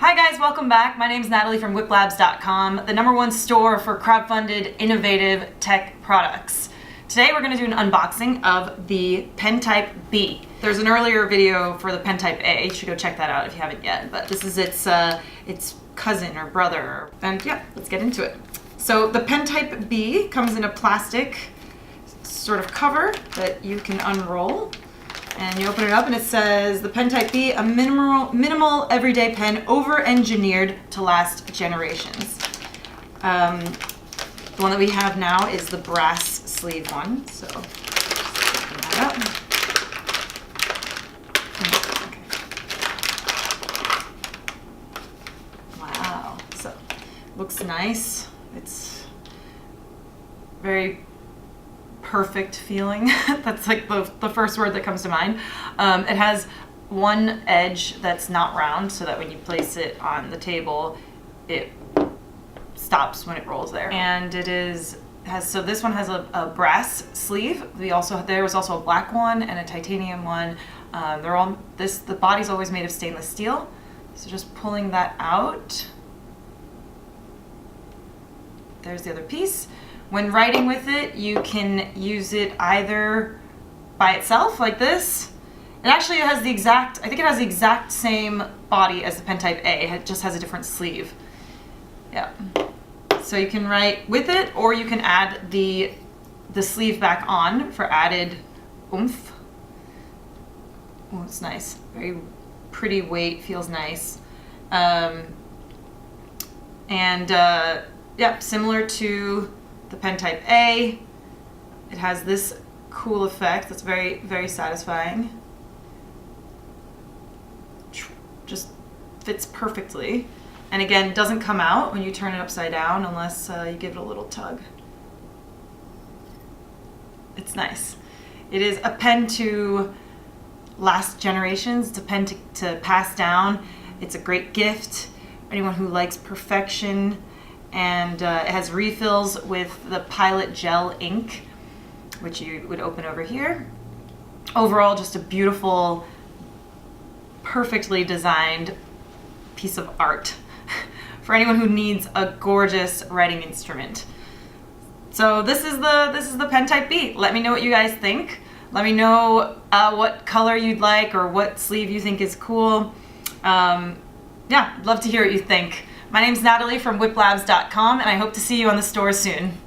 Hi guys, welcome back. My name is Natalie from Wiplabs.com, the #1 store for crowdfunded, innovative tech products. Today we're going to do an unboxing of the Pen Type B. There's an earlier video for the Pen Type A. You should go check that out if you haven't yet. But this is its cousin or brother. And yeah, let's get into it. So the Pen Type B comes in a plastic sort of cover that you can unroll. And you open it up and it says, the Pen Type B, a minimal everyday pen over-engineered to last generations. The one that we have now is the brass sleeve one. So, open that up. Okay. Wow, so looks nice. It's very perfect feeling. That's like the first word that comes to mind. It has one edge that's not round so that when you place it on the table, it stops when it rolls there. And so this one has a brass sleeve. There was also a black one and a titanium one. The body's always made of stainless steel. So just pulling that out. There's the other piece. When writing with it, you can use it either by itself, like this. It actually has I think it has the exact same body as the Pen Type A. It just has a different sleeve. Yeah. So you can write with it, or you can add the sleeve back on for added oomph. Oh, it's nice. Very pretty weight, feels nice. Yeah, similar to the Pen Type A, it has this cool effect that's very, very satisfying. Just fits perfectly. And again, doesn't come out when you turn it upside down unless you give it a little tug. It's nice. It is a pen to last generations. It's a pen to pass down. It's a great gift. Anyone who likes perfection. And it has refills with the Pilot Gel ink, which you would open over here. Overall, just a beautiful, perfectly designed piece of art for anyone who needs a gorgeous writing instrument. So this is the Pen Type B. Let me know what you guys think. Let me know what color you'd like or what sleeve you think is cool. Yeah, I'd love to hear what you think. My name's Natalie from Wiplabs.com, and I hope to see you on the store soon.